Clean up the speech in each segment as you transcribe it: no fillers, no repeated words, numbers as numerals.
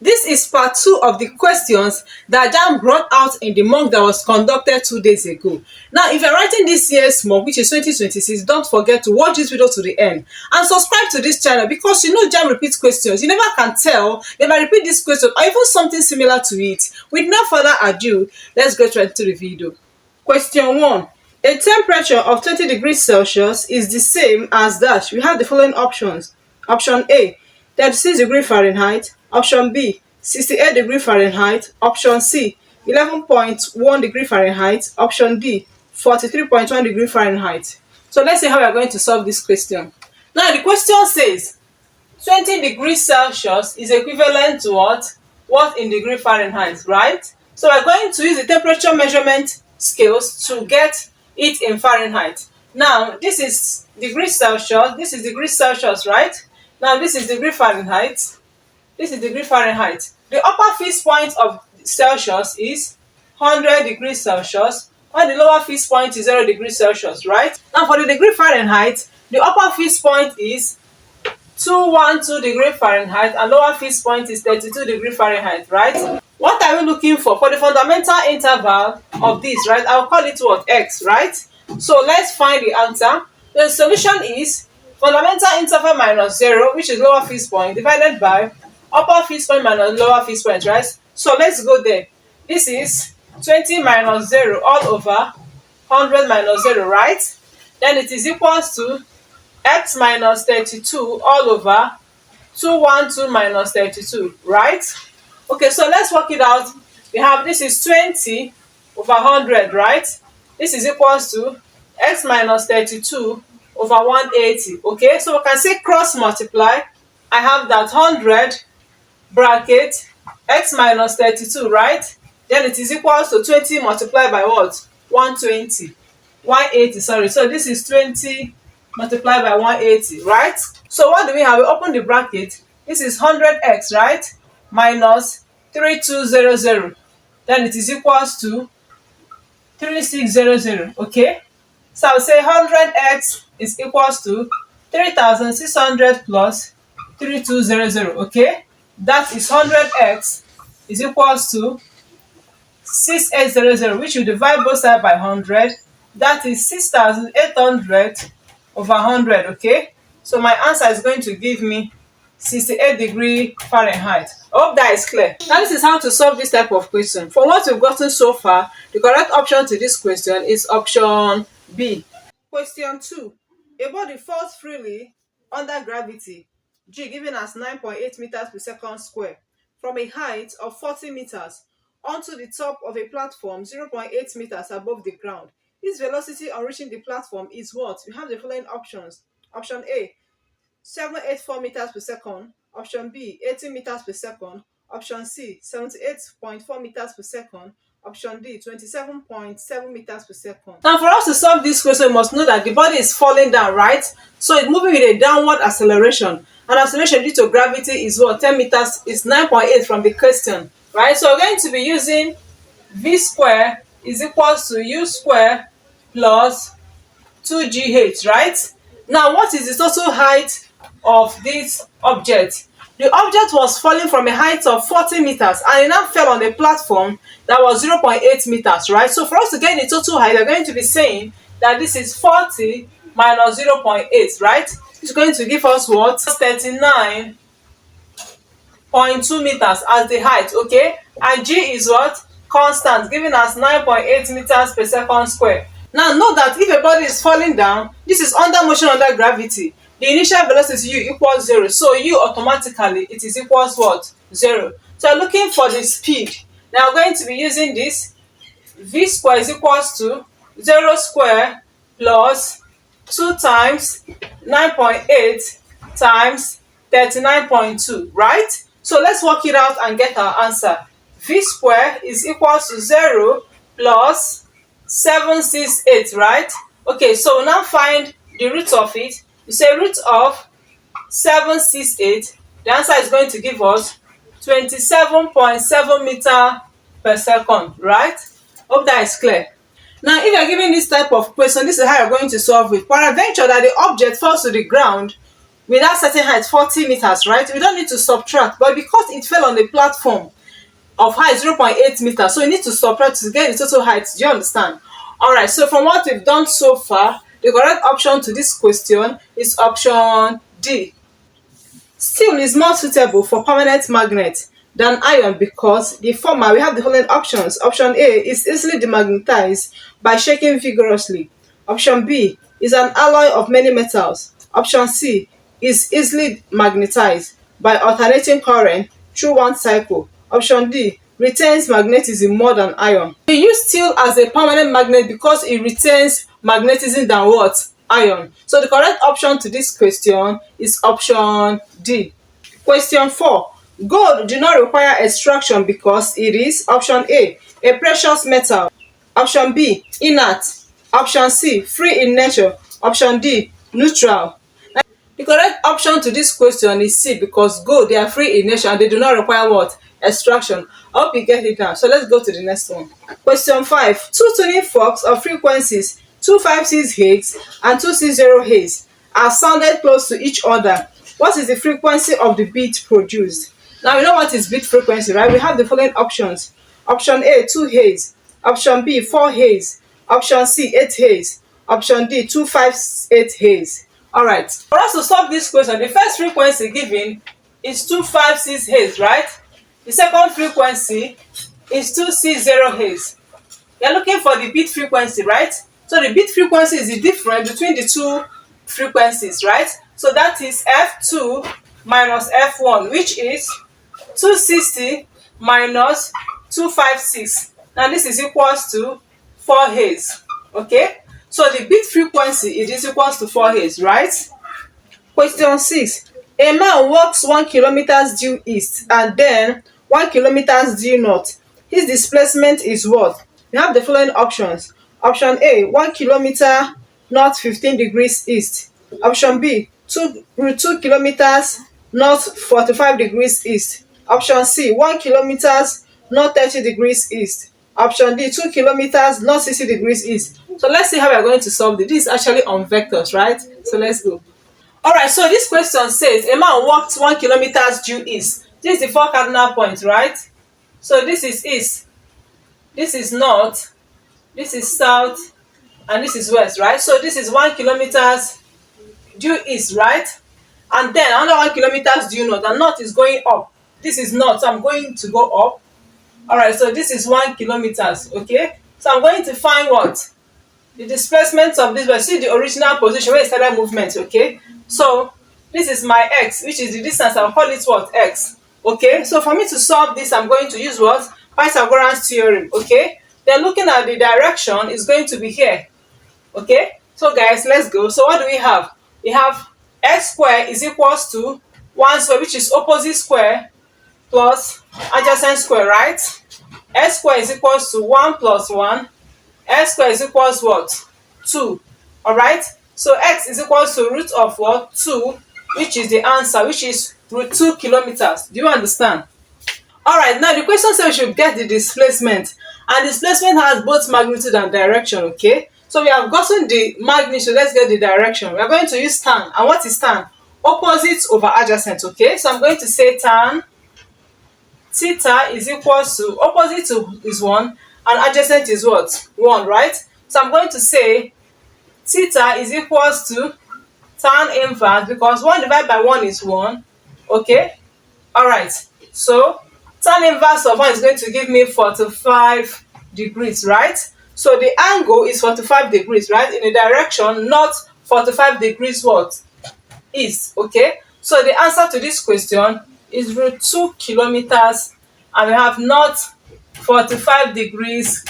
This is part 2 of the questions that JAMB brought out in the mock that was conducted 2 days ago. Now, if you're writing this year's mock, which is 2026, don't forget to watch this video to the end and subscribe to this channel, because you know JAMB repeats questions. You never can tell they might repeat this question or even something similar to it. With no further ado, let's go straight to the video. Question 1. A temperature of 20 degrees Celsius is the same as dash. We have the following options. Option A, 36 degrees Fahrenheit. Option B, 68 degrees Fahrenheit. Option C, 11.1 degree Fahrenheit. Option D, 43.1 degree Fahrenheit. So let's see how we are going to solve this question. Now the question says 20 degrees Celsius is equivalent to what? What in degree Fahrenheit, right? So we're going to use the temperature measurement scales to get it in Fahrenheit. Now this is degrees Celsius, this is degrees Celsius, right? Now this is degree Fahrenheit. This is degree Fahrenheit. The upper fixed point of Celsius is 100 degrees Celsius, while the lower fixed point is 0 degrees Celsius, right? Now for the degree Fahrenheit, the upper fixed point is 212 degree Fahrenheit and lower fixed point is 32 degree Fahrenheit, right? What are we looking for? For the fundamental interval of this, right? I'll call it what? X, right? So let's find the answer. The solution is fundamental interval minus 0, which is lower fixed point, divided by upper fixed point minus lower fixed point, right? So let's go there. This is 20 minus 0 all over 100 minus 0, right? Then it is equals to x minus 32 all over 212 minus 32, right? Okay, so let's work it out. We have this is 20 over 100, right? This is equals to x minus 32 over 180. Okay, so we can say cross multiply. I have that 100 bracket x minus 32, right? Then it is equals to 20 multiplied by what? 180, sorry. So this is 20 multiplied by 180, right? So what do we have? We open the bracket. This is 100x, right? Minus 3200. Then it is equals to 3600. Okay, so I'll say 100x is equals to 3600 plus 3200. Okay, that is 100x is equals to 6800, which will divide both sides by 100. That is 6800 over 100. Okay, so my answer is going to give me 68 degree Fahrenheit. I hope that is clear. Now this is how to solve this type of question. From what we've gotten so far, the correct option to this question is option B. Question 2. A body falls freely under gravity, G, given as 9.8 meters per second square, from a height of 40 meters onto the top of a platform 0.8 meters above the ground. Its velocity on reaching the platform is what? We have the following options. Option A, 784 meters per second. Option B, 80 meters per second. Option C, 78.4 meters per second. Option D, 27.7 meters per second. Now for us to solve this question, we must know that the body is falling down, right? So it's moving with a downward acceleration. And acceleration due to gravity is what? 10 meters is 9.8 from the question, right? So we're going to be using V square is equals to U square plus 2GH, right? Now what is the total height of this object? The object was falling from a height of 40 meters and it now fell on a platform that was 0.8 meters, right? So for us to get the total height, we're going to be saying that this is 40 minus 0.8, right? It's going to give us what? 39.2 meters as the height, okay? And G is what? Constant, giving us 9.8 meters per second square. Now note that if a body is falling down, this is under motion under gravity. The initial velocity U equals 0. So U automatically it is equals what? 0. So I'm looking for the speed. Now I'm going to be using this. V square is equals to 0 square plus 2 times 9.8 times 39.2, right? So let's work it out and get our answer. V square is equals to 0 plus 768, right? Okay, so now find the root of it. You say root of 768. The answer is going to give us 27.7 meter per second, right? Hope that is clear. Now if you're given this type of question, this is how you're going to solve it. Peradventure that the object falls to the ground with that certain height 40 meters, right? We don't need to subtract, but because it fell on the platform of height 0.8 meters, so you need to subtract to get the total height. Do you understand? All right, so from what we've done so far, the correct option to this question is option D. Steel is more suitable for permanent magnet than iron because the former, we have the following options. Option A is easily demagnetized by shaking vigorously. Option B is an alloy of many metals. Option C is easily magnetized by alternating current through one cycle. Option D retains magnetism more than iron. We use steel as a permanent magnet because it retains magnetism than what? Iron. So the correct option to this question is option D. Question 4. Gold do not require extraction because it is option A precious metal. Option B inert. Option C free in nature. Option D neutral. The correct option to this question is C, because gold, they are free in nature and they do not require what? Extraction. I hope you get it now. So let's go to the next one. Question 5. Two tuning forks of frequencies 256 Hz and 260 Hz are sounded close to each other. What is the frequency of the beat produced? Now we know what is beat frequency, right? We have the following options. Option A 2 Hz. Option B 4 Hz. Option C 8 Hz. Option D 258 Hz. Alright, for us to solve this question, the first frequency given is 256 Hz, right? The second frequency is 260 Hz. You're looking for the beat frequency, right? So the beat frequency is the difference between the two frequencies, right? So that is F2 minus F1, which is 260 minus 256. Now this is equals to 4 Hz, okay? So the beat frequency is equals to 4 Hz, right? Question 6. A man walks 1 kilometers due east and then 1 kilometers due north. His displacement is what? We have the following options. Option A 1 kilometer north 15 degrees east. Option B 2 kilometers north 45 degrees east. Option C 1 kilometers north 30 degrees east. Option D 2 kilometers north 60 degrees east. So let's see how we are going to solve this. This is actually on vectors, right? So let's go. Alright, so this question says a man walked 1 kilometers due east. This is the 4 cardinal points, right? So this is east, this is north, this is south, and this is west, right? So this is 1 kilometers due east, right? And then another 1 kilometers due north, and north is going up. This is north, so I'm going to go up. Alright, so this is 1 kilometers, okay? So I'm going to find what? The displacement of this, but see the original position where it started movement, okay? So this is my x, which is the distance. I'll call it what? X. Okay, so for me to solve this, I'm going to use what? Pythagoras theorem, okay? Then looking at the direction is going to be here, okay? So guys, let's go. So what do we have? We have x squared is equals to 1 square, which is opposite square, plus adjacent square, right? X squared is equals to 1 plus 1. X squared is equals what? 2. Alright? So x is equals to root of what? 2, which is the answer, which is root 2 kilometers. Do you understand? Alright, now the question says we should get the displacement. And displacement has both magnitude and direction, okay? So we have gotten the magnitude, let's get the direction. We are going to use tan. And what is tan? Opposite over adjacent, okay? So I'm going to say tan theta is equals to, opposite to is 1 and adjacent is what? 1, right? So I'm going to say theta is equals to tan inverse, because 1 divided by 1 is 1, okay? Alright, so tan inverse of 1 is going to give me 45 degrees, right? So the angle is 45 degrees, right? In the direction, not 45 degrees what? East, okay? So the answer to this question is root 2 kilometers, and we have not 45 degrees.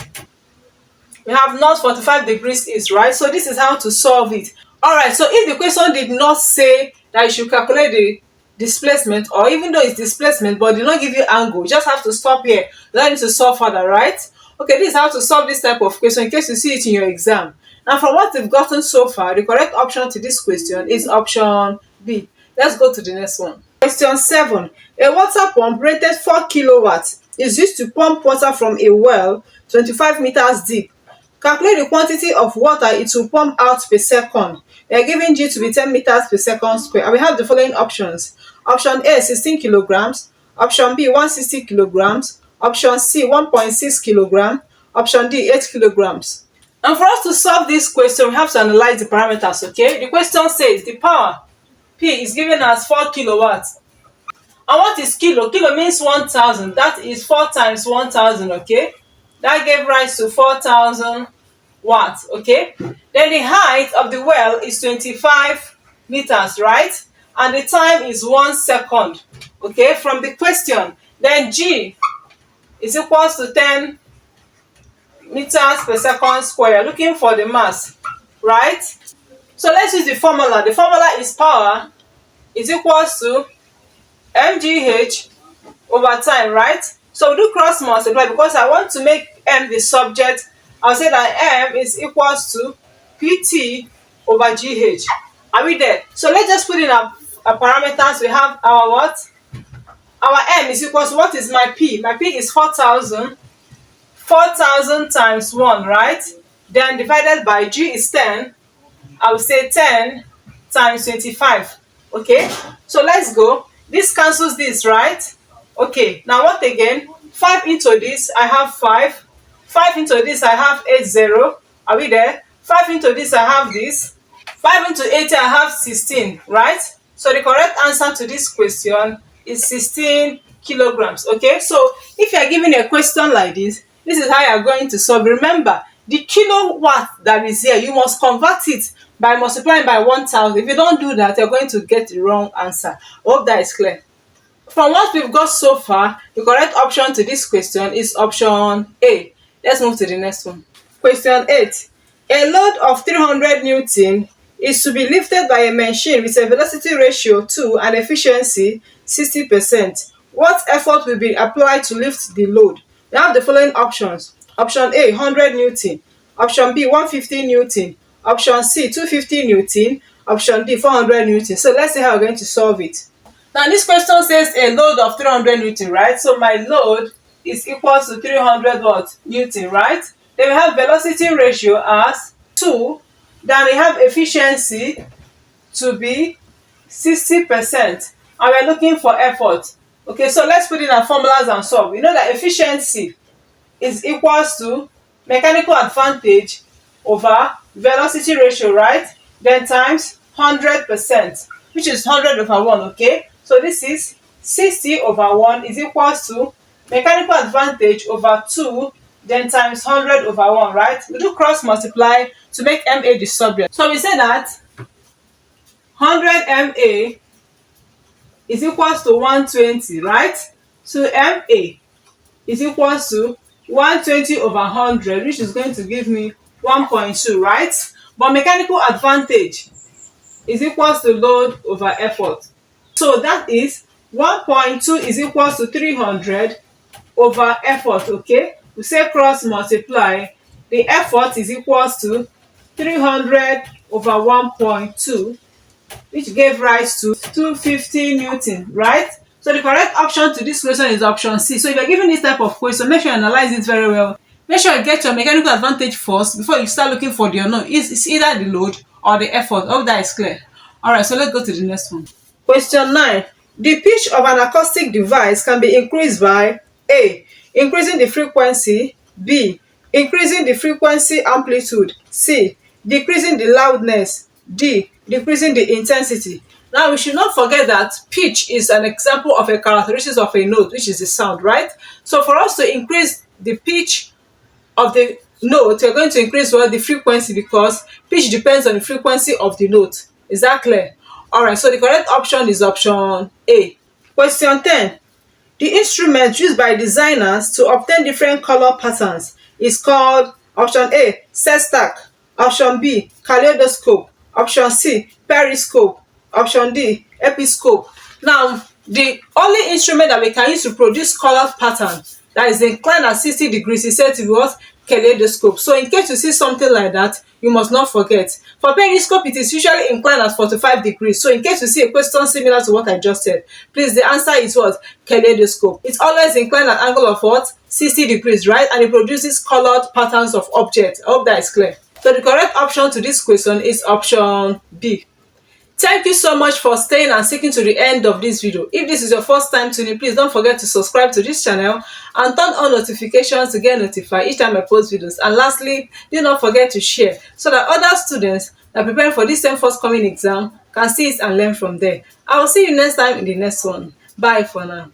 We have not 45 degrees east, right? So this is how to solve it. Alright, so if the question did not say that you should calculate the displacement, or even though it's displacement but did not give you angle, you just have to stop here. You don't need to solve further, right? Okay, this is how to solve this type of question in case you see it in your exam. Now from what we've gotten so far, the correct option to this question is option B. Let's go to the next one. Question 7. A water pump rated 4 kilowatts is used to pump water from a well 25 meters deep. Calculate the quantity of water it will pump out per second. They are giving G to be 10 meters per second square. And we have the following options. Option A, 16 kilograms. Option B, 160 kilograms. Option C, 1.6 kilogram. Option D, 8 kilograms. And for us to solve this question, we have to analyze the parameters, okay? The question says the power P is given as 4 kilowatts. And what is kilo? Kilo means 1000. That is 4 times 1000, okay? That gave rise to 4000 watts, okay? Then the height of the well is 25 meters, right? And the time is 1 second, okay, from the question. Then G is equals to 10 meters per second square. Looking for the mass, right? So let's use the formula. The formula is power is equals to mgh over time, right? So we do cross multiply because I want to make m the subject. I'll say that m is equals to pt over gh. Are we there? So let's just put in our parameters. We have our what? Our m is equals to, what is my p? My p is 4000. 4000 times 1, right? Then divided by g is 10. I will say 10 times 25. Okay, so let's go. This cancels this, right? Okay, now what again? 5 into this, I have 5. 5 into this, I have 80. Are we there? 5 into this, I have this. 5 into 80, I have 16, right? So the correct answer to this question is 16 kilograms. Okay, so if you are given a question like this is how you are going to solve. Remember, the kilowatt that is here, you must convert it by multiplying by 1000. If you don't do that, you're going to get the wrong answer. Hope that is clear. From what we've got so far, the correct option to this question is option A. Let's move to the next one. Question 8. A load of 300 Newton is to be lifted by a machine with a velocity ratio 2 and efficiency 60%. What effort will be applied to lift the load? We have the following options. Option A, 100 Newton. Option B, 150 Newton. Option C, 250 Newton. Option D, 400 Newton. So let's see how we're going to solve it. Now this question says a load of 300 Newton, right? So my load is equal to 300 what? Newton, right? Then we have velocity ratio as 2. Then we have efficiency to be 60%. And we're looking for effort. Okay, so let's put in our formulas and solve. We know that efficiency is equals to mechanical advantage over velocity ratio, right? Then times 100%, which is 100 over 1, okay? So this is 60 over 1 is equals to mechanical advantage over 2, then times 100 over 1, right? We do cross multiply to make MA the subject. So we say that 100 MA is equals to 120, right? So MA is equals to 120 over 100, which is going to give me 1.2, right? But mechanical advantage is equals to load over effort. So that is 1.2 is equals to 300 over effort, okay? We say cross multiply. The effort is equals to 300 over 1.2, which gave rise to 250 Newton, right? So the correct option to this question is option C. So if you're given this type of question, make sure you analyze it very well. Make sure you get your mechanical advantage first before you start looking for the unknown. It's either the load or the effort. Hope that is clear. Alright, so let's go to the next one. Question 9. The pitch of an acoustic device can be increased by A. Increasing the frequency. B. Increasing the frequency amplitude. C. Decreasing the loudness. D. Decreasing the intensity. Now we should not forget that pitch is an example of a characteristic of a note, which is the sound, right? So for us to increase the pitch of the note, we're going to increase the frequency, because pitch depends on the frequency of the note. Is that clear? Alright, so the correct option is option A. Question 10. The instrument used by designers to obtain different color patterns is called option A, sextant, option B, kaleidoscope, option C, periscope, option D, episcope. Now, the only instrument that we can use to produce color pattern that is inclined at 60 degrees is said to be what? Kaleidoscope. So in case you see something like that, you must not forget. For periscope, it is usually inclined at 45 degrees. So in case you see a question similar to what I just said, please, the answer is what? Kaleidoscope. It's always inclined at an angle of what? 60 degrees, right? And it produces colored patterns of objects. I hope that is clear. So the correct option to this question is option B. Thank you so much for staying and sticking to the end of this video. If this is your first time tuning, please don't forget to subscribe to this channel and turn on notifications to get notified each time I post videos. And lastly, do not forget to share so that other students that are preparing for this same forthcoming exam can see it and learn from there. I will see you next time in the next one. Bye for now.